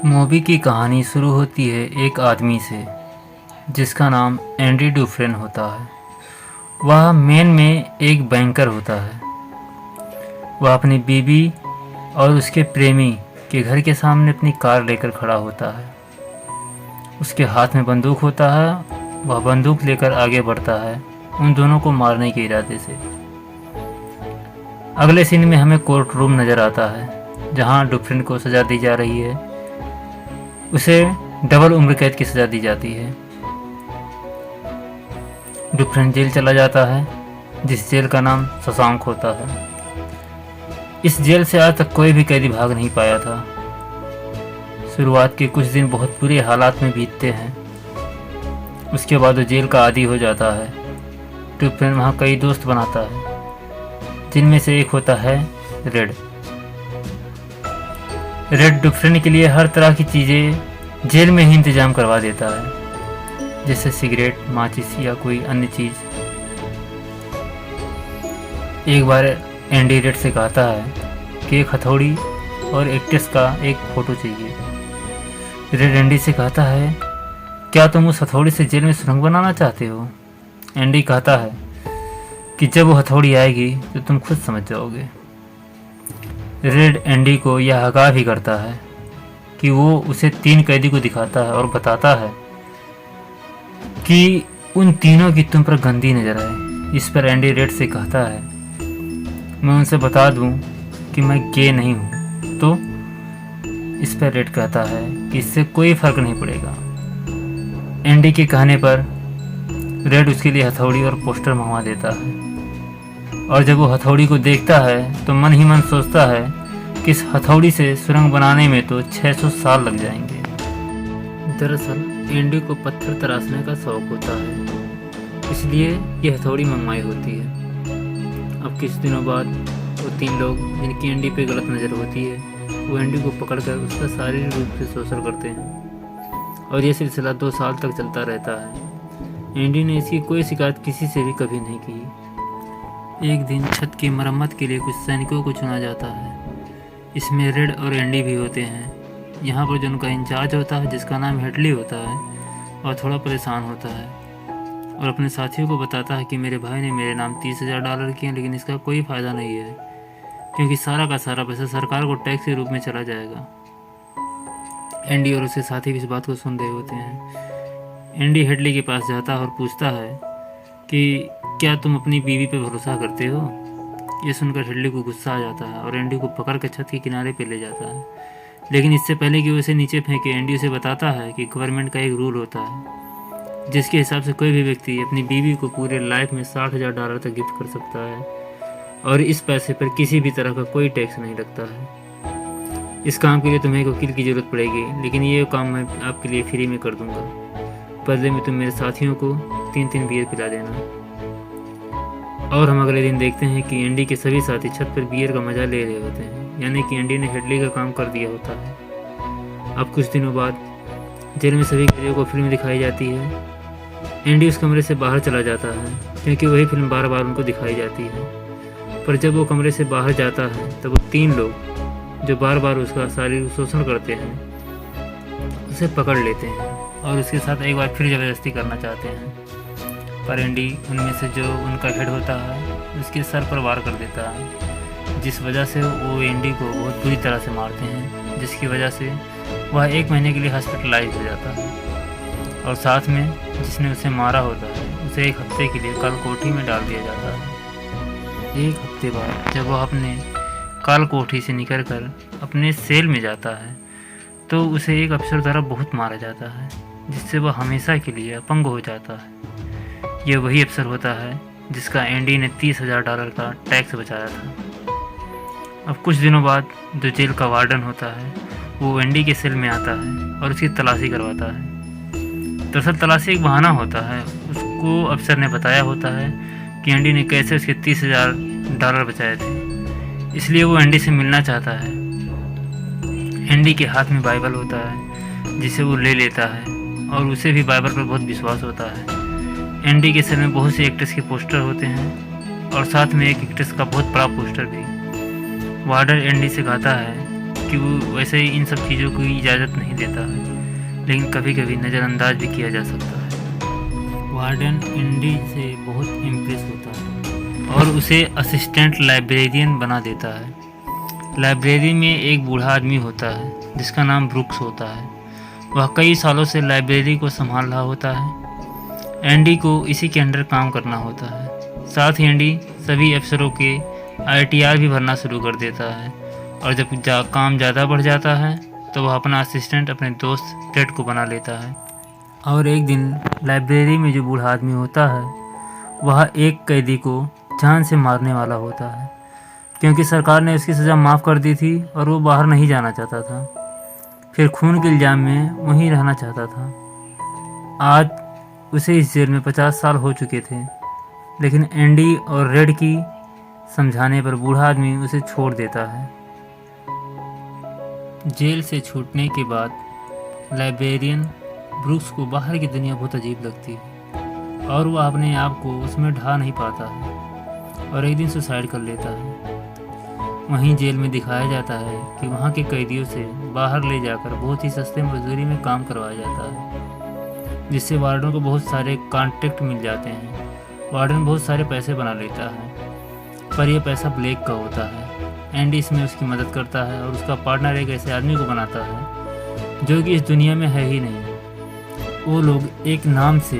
Movie की कहानी शुरू होती है एक आदमी से जिसका नाम एंडी डुफ्रेन होता है। वह मेन में एक बैंकर होता है। वह अपनी बीवी और उसके प्रेमी के घर के सामने अपनी कार लेकर खड़ा होता है। उसके हाथ में बंदूक होता है। वह बंदूक लेकर आगे बढ़ता है उन दोनों को मारने के इरादे से। अगले सीन में हमें कोर्ट रूम नज़र आता है जहां डुफ्रेन को सज़ा दी जा रही है। उसे डबल उम्र कैद की सज़ा दी जाती है। डुफ्रेन जेल चला जाता है जिस जेल का नाम शशांक होता है। इस जेल से आज तक कोई भी कैदी भाग नहीं पाया था। शुरुआत के कुछ दिन बहुत बुरे हालात में बीतते हैं। उसके बाद वो जेल का आदी हो जाता है। डुफ्रेन वहाँ कई दोस्त बनाता है जिनमें से एक होता है रेड। रेड डुफ्रेन के लिए हर तरह की चीज़ें जेल में ही इंतज़ाम करवा देता है, जैसे सिगरेट, माचिस या कोई अन्य चीज़। एक बार एंडी रेड से कहता है कि एक हथौड़ी और एक टेस्ट का एक फ़ोटो चाहिए। रेड एंडी से कहता है, क्या तुम उस हथौड़ी से जेल में सुरंग बनाना चाहते हो? एंडी कहता है कि जब वो हथौड़ी आएगी तो तुम खुद समझ जाओगे। रेड एंडी को यह आगाह भी करता है कि वो उसे 3 कैदी को दिखाता है और बताता है कि उन तीनों की तुम पर गंदी नज़र आए। इस पर एंडी रेड से कहता है, मैं उनसे बता दूं कि मैं गे नहीं हूं। तो इस पर रेड कहता है कि इससे कोई फ़र्क नहीं पड़ेगा। एंडी के कहने पर रेड उसके लिए हथौड़ी और पोस्टर मंगवा देता है। और जब वो हथौड़ी को देखता है तो मन ही मन सोचता है कि इस हथौड़ी से सुरंग बनाने में तो 600 साल लग जाएंगे। दरअसल एंडी को पत्थर तराशने का शौक होता है, इसलिए ये हथौड़ी मंगवाई होती है। अब कुछ दिनों बाद वो 3 लोग जिनकी एंडी पे गलत नज़र होती है वो एंडी को पकड़कर उसका शारीरिक रूप से शोषण करते हैं और ये सिलसिला 2 साल तक चलता रहता है। एंडी ने इसकी कोई शिकायत किसी से भी कभी नहीं की। एक दिन छत की मरम्मत के लिए कुछ सैनिकों को चुना जाता है। इसमें रेड और एंडी भी होते हैं। यहाँ पर जो उनका इंचार्ज होता है जिसका नाम हेडली होता है और थोड़ा परेशान होता है और अपने साथियों को बताता है कि मेरे भाई ने मेरे नाम $30,000 किए, लेकिन इसका कोई फ़ायदा नहीं है क्योंकि सारा का सारा पैसा सरकार को टैक्स के रूप में चला जाएगा। एंडी और उसके साथी भी इस बात को सुन रहे होते हैं। एंडी हेडली के पास जाता है और पूछता है कि क्या तुम अपनी बीवी पे भरोसा करते हो? ये सुनकर हेडली को गुस्सा आ जाता है और एंडी को पकड़ कर छत के किनारे पे ले जाता है। लेकिन इससे पहले कि वो उसे नीचे फेंके, एंडी उसे बताता है कि गवर्नमेंट का एक रूल होता है जिसके हिसाब से कोई भी व्यक्ति अपनी बीवी को पूरे लाइफ में $60,000 तक गिफ्ट कर सकता है और इस पैसे पर किसी भी तरह का कोई टैक्स नहीं लगता है। इस काम के लिए तुम्हें एक वकील की ज़रूरत पड़ेगी, लेकिन ये काम मैं आपके लिए फ्री में कर दूँगा। बदले में तुम मेरे साथियों को 3-3 बियर पिला देना। और हम अगले दिन देखते हैं कि एंडी के सभी साथी छत पर बियर का मज़ा ले रहे होते हैं, यानी कि एंडी ने हेडली का काम कर दिया होता है। अब कुछ दिनों बाद जेल में सभी कैदियों को फिल्म दिखाई जाती है। एंडी उस कमरे से बाहर चला जाता है क्योंकि वही फिल्म बार बार उनको दिखाई जाती है। पर जब वो कमरे से बाहर जाता है तब वो 3 लोग जो बार बार उसका शारीरिक शोषण करते हैं उसे पकड़ लेते हैं और उसके साथ एक बार फिर ज़बरदस्ती करना चाहते हैं। पर एंडी उनमें से जो उनका हेड होता है उसके सर पर वार कर देता है, जिस वजह से वो एंडी को बहुत बुरी तरह से मारते हैं, जिसकी वजह से वह 1 महीने के लिए हॉस्पिटलाइज हो जाता है। और साथ में जिसने उसे मारा होता है उसे 1 हफ्ते के लिए काल कोठरी में डाल दिया जाता है। 1 हफ्ते बाद जब वह अपने काल कोठरी से निकलकर अपने सेल में जाता है तो उसे एक अफसर द्वारा बहुत मारा जाता है, जिससे वह हमेशा के लिए अपंग हो जाता है। यह वही अफसर होता है जिसका एंडी ने $30,000 का टैक्स बचाया था। अब कुछ दिनों बाद जो जेल का वार्डन होता है वो एंडी के सेल में आता है और उसकी तलाशी करवाता है। दरअसल तलाशी एक बहाना होता है। उसको अफसर ने बताया होता है कि एंडी ने कैसे उसके $30,000 बचाए थे, इसलिए वो एंडी से मिलना चाहता है। एंडी के हाथ में बाइबल होता है जिसे वो ले लेता है और उसे भी बाइबल पर बहुत विश्वास होता है। एंडी के सर में बहुत से एक्ट्रेस के पोस्टर होते हैं और साथ में एक एक्ट्रेस का बहुत बड़ा पोस्टर भी। वार्डन एंडी से कहता है कि वो वैसे ही इन सब चीज़ों की इजाज़त नहीं देता है, लेकिन कभी कभी नज़रअंदाज भी किया जा सकता है। वार्डन एंडी से बहुत इम्प्रेस होता है और उसे असिस्टेंट लाइब्रेरियन बना देता है। लाइब्रेरी में एक बूढ़ा आदमी होता है जिसका नाम ब्रुक्स होता है। वह कई सालों से लाइब्रेरी को संभाल रहा होता है। एंडी को इसी के अंडर काम करना होता है। साथ ही एंडी सभी अफसरों के ITR भी भरना शुरू कर देता है, और जब काम ज़्यादा बढ़ जाता है तो वह अपना असिस्टेंट अपने दोस्त टेड को बना लेता है। और एक दिन लाइब्रेरी में जो बूढ़ा आदमी होता है वह एक कैदी को जान से मारने वाला होता है, क्योंकि सरकार ने उसकी सज़ा माफ़ कर दी थी और वो बाहर नहीं जाना चाहता था। फिर खून के इल्ज़ाम में वहीं रहना चाहता था। आज उसे इस जेल में 50 साल हो चुके थे, लेकिन एंडी और रेड की समझाने पर बूढ़ा आदमी उसे छोड़ देता है। जेल से छूटने के बाद लाइब्रेरियन ब्रुक्स को बाहर की दुनिया बहुत अजीब लगती है और वह अपने आप को उसमें ढा नहीं पाता है और एक दिन सुसाइड कर लेता है। वहीं जेल में दिखाया जाता है कि वहाँ के कैदियों से बाहर ले जाकर बहुत ही सस्ते मजदूरी में काम करवाया जाता है, जिससे वार्डन को बहुत सारे कॉन्टेक्ट मिल जाते हैं। वार्डन बहुत सारे पैसे बना लेता है, पर यह पैसा ब्लैक का होता है। एंडी इसमें उसकी मदद करता है और उसका पार्टनर एक ऐसे आदमी को बनाता है जो कि इस दुनिया में है ही नहीं। वो लोग एक नाम से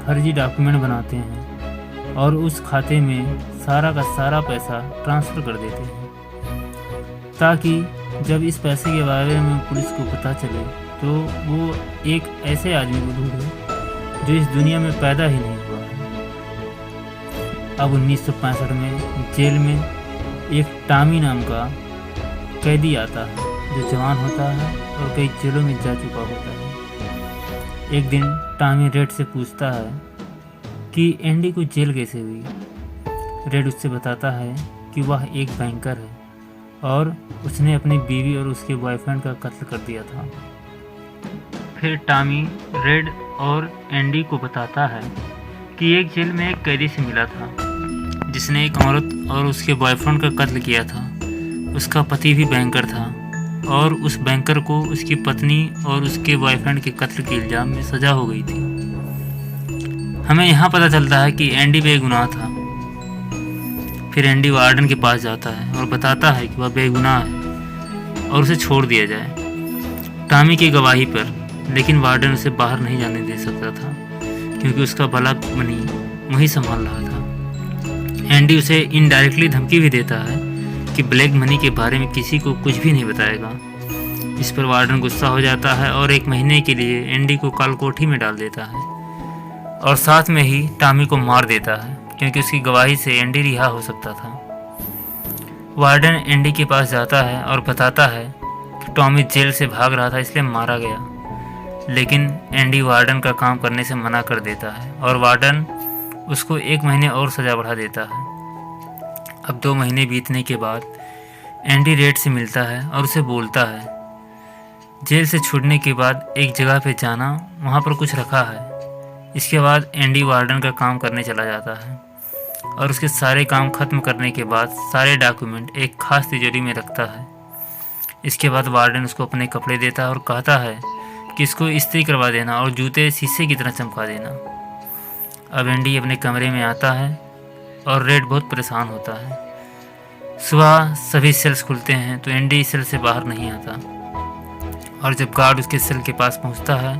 फर्जी डॉक्यूमेंट बनाते हैं और उस खाते में सारा का सारा पैसा ट्रांसफ़र कर देते हैं, ताकि जब इस पैसे के बारे में पुलिस को पता चले तो वो एक ऐसे आदमी को ढूंढे जो इस दुनिया में पैदा ही नहीं हुआ है। अब 1965 में जेल में एक टॉमी नाम का कैदी आता है जो जवान होता है और कई जेलों में जा चुका होता है। एक दिन टॉमी रेड से पूछता है कि एंडी को जेल कैसे हुई। रेड उससे बताता है कि वह एक बैंकर है और उसने अपनी बीवी और उसके बॉयफ्रेंड का कत्ल कर दिया था। फिर टॉमी रेड और एंडी को बताता है कि एक जेल में एक कैदी से मिला था जिसने एक औरत और उसके बॉयफ्रेंड का कत्ल किया था। उसका पति भी बैंकर था और उस बैंकर को उसकी पत्नी और उसके बॉयफ्रेंड के कत्ल के इल्ज़ाम में सज़ा हो गई थी। हमें यहाँ पता चलता है कि एंडी बेगुनाह था। फिर एंडी वार्डन के पास जाता है और बताता है कि वह बेगुनाह है और उसे छोड़ दिया जाए टॉमी की गवाही पर, लेकिन वार्डन उसे बाहर नहीं जाने दे सकता था क्योंकि उसका भला मनी वही संभाल रहा था। एंडी उसे इनडायरेक्टली धमकी भी देता है कि ब्लैक मनी के बारे में किसी को कुछ भी नहीं बताएगा। इस पर वार्डन गुस्सा हो जाता है और 1 महीने के लिए एंडी को कालकोठी में डाल देता है और साथ में ही टॉमी को मार देता है, क्योंकि उसकी गवाही से एंडी रिहा हो सकता था। वार्डन एंडी के पास जाता है और बताता है कि टॉमी जेल से भाग रहा था इसलिए मारा गया, लेकिन एंडी वार्डन का काम करने से मना कर देता है और वार्डन उसको 1 महीने और सज़ा बढ़ा देता है। अब 2 महीने बीतने के बाद एंडी रेड से मिलता है और उसे बोलता है जेल से छूटने के बाद एक जगह पे जाना, वहाँ पर कुछ रखा है। इसके बाद एंडी वार्डन का काम करने चला जाता है और उसके सारे काम ख़त्म करने के बाद सारे डॉक्यूमेंट एक ख़ास तिजोरी में रखता है। इसके बाद वार्डन उसको अपने कपड़े देता है और कहता है कि इसको इस्त्री करवा देना और जूते शीशे की तरह चमका देना। अब एंडी अपने कमरे में आता है और रेड बहुत परेशान होता है। सुबह सभी सेल्स खुलते हैं तो एंडी सेल से बाहर नहीं आता और जब गार्ड उसके सेल के पास पहुंचता है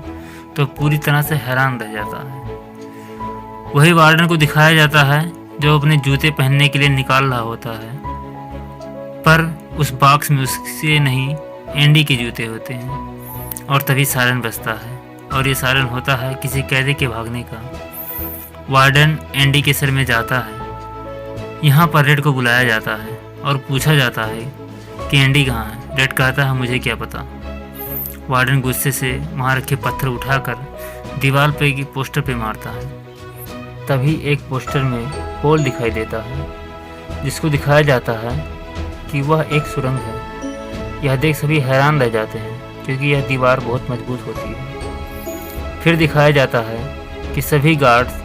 तो पूरी तरह से हैरान रह जाता है। वही वार्डन को दिखाया जाता है जो अपने जूते पहनने के लिए निकाल रहा होता है, पर उस बॉक्स में उससे नहीं एंडी के जूते होते हैं। और तभी सायरन बजता है और ये सायरन होता है किसी कैदी के भागने का। वार्डन एंडी के सेल में जाता है। यहाँ पर रेड को बुलाया जाता है और पूछा जाता है कि एंडी कहाँ है। रेड कहता है मुझे क्या पता। वार्डन गुस्से से वहाँ रखे पत्थर उठाकर दीवार पे की पोस्टर पे मारता है। तभी एक पोस्टर में होल दिखाई देता है जिसको दिखाया जाता है कि वह एक सुरंग है। यह देख सभी हैरान रह जाते हैं क्योंकि यह दीवार बहुत मजबूत होती है। फिर दिखाया जाता है कि सभी गार्ड्स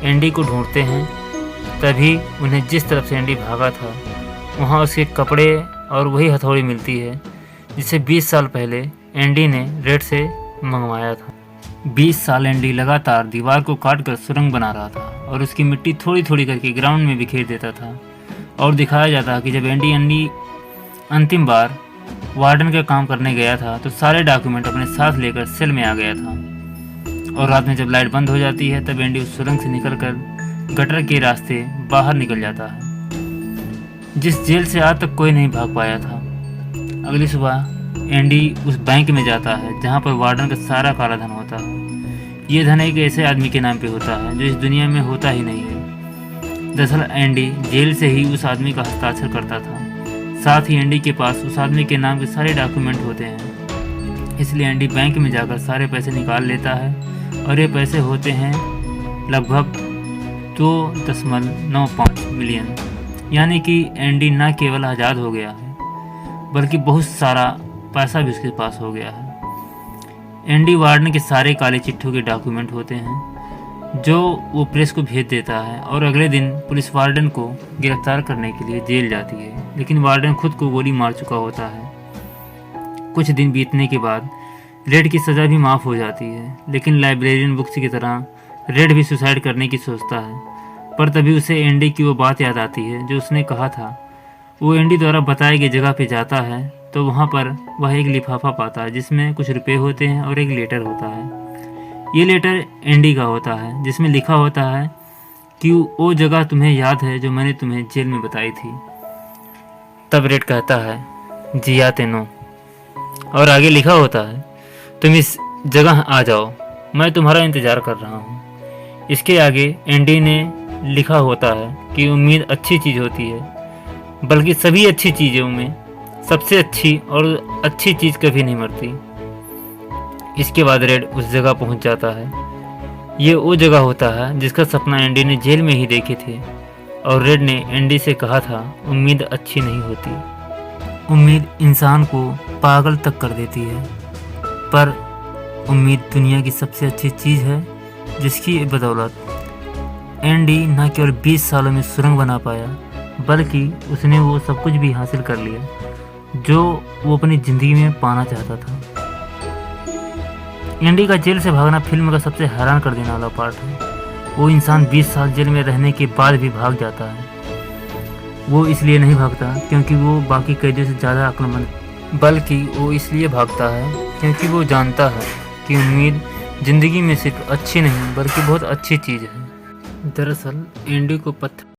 एंडी को ढूंढते हैं। तभी उन्हें जिस तरफ से एंडी भागा था वहाँ उसके कपड़े और वही हथौड़ी मिलती है जिसे 20 साल पहले एंडी ने रेड से मंगवाया था। 20 साल एंडी लगातार दीवार को काटकर सुरंग बना रहा था और उसकी मिट्टी थोड़ी थोड़ी करके ग्राउंड में बिखेर देता था। और दिखाया जाता कि जब एंडी अंतिम बार वार्डन का काम करने गया था तो सारे डॉक्यूमेंट अपने साथ लेकर सेल में आ गया था। और रात में जब लाइट बंद हो जाती है तब एंडी उस सुरंग से निकलकर गटर के रास्ते बाहर निकल जाता है, जिस जेल से आज तक कोई नहीं भाग पाया था। अगली सुबह एंडी उस बैंक में जाता है जहाँ पर वार्डन का सारा काला धन होता है। ये धन एक ऐसे आदमी के नाम पे होता है जो इस दुनिया में होता ही नहीं है। दरअसल एंडी जेल से ही उस आदमी का हस्ताक्षर करता था। साथ ही एंडी के पास उस आदमी के नाम के सारे डॉक्यूमेंट होते हैं। इसलिए एंडी बैंक में जाकर सारे पैसे निकाल लेता है और ये पैसे होते हैं लगभग 2.95 मिलियन। यानी कि एंडी न केवल आज़ाद हो गया है बल्कि बहुत सारा पैसा भी उसके पास हो गया है। एंडी वार्डन के सारे काले चिट्ठों के डॉक्यूमेंट होते हैं जो वो प्रेस को भेज देता है और अगले दिन पुलिस वार्डन को गिरफ्तार करने के लिए जेल जाती है, लेकिन वार्डन खुद को गोली मार चुका होता है। कुछ दिन बीतने के बाद रेड की सज़ा भी माफ़ हो जाती है, लेकिन लाइब्रेरियन बुक्स की तरह रेड भी सुसाइड करने की सोचता है। पर तभी उसे एंडी की वो बात याद आती है जो उसने कहा था। वो एंडी द्वारा बताई गई जगह पे जाता है तो वहाँ पर वह एक लिफाफा पाता है जिसमें कुछ रुपए होते हैं और एक लेटर होता है। ये लेटर एंडी का होता है जिसमें लिखा होता है कि वो जगह तुम्हें याद है जो मैंने तुम्हें जेल में बताई थी। तब रेड कहता है जियाते नो, और आगे लिखा होता है तुम इस जगह आ जाओ, मैं तुम्हारा इंतज़ार कर रहा हूँ। इसके आगे एंडी ने लिखा होता है कि उम्मीद अच्छी चीज़ होती है, बल्कि सभी अच्छी चीज़ों में सबसे अच्छी और अच्छी चीज़ कभी नहीं मरती। इसके बाद रेड उस जगह पहुंच जाता है। ये वो जगह होता है जिसका सपना एंडी ने जेल में ही देखे थे और रेड ने एंडी से कहा था उम्मीद अच्छी नहीं होती। उम्मीद इंसान को पागल तक कर देती है, पर उम्मीद दुनिया की सबसे अच्छी चीज़ है जिसकी बदौलत एंडी न केवल 20 सालों में सुरंग बना पाया बल्कि उसने वो सब कुछ भी हासिल कर लिया जो वो अपनी ज़िंदगी में पाना चाहता था। एंडी का जेल से भागना फिल्म का सबसे हैरान कर देने वाला पार्ट है। वो इंसान 20 साल जेल में रहने के बाद भी भाग जाता है। वो इसलिए नहीं भागता क्योंकि वो बाकी कैदियों से ज़्यादा अक्लमंद, बल्कि वो इसलिए भागता है क्योंकि वो जानता है कि उम्मीद ज़िंदगी में सिर्फ अच्छी नहीं बल्कि बहुत अच्छी चीज़ है। दरअसल एंडी को पत्थर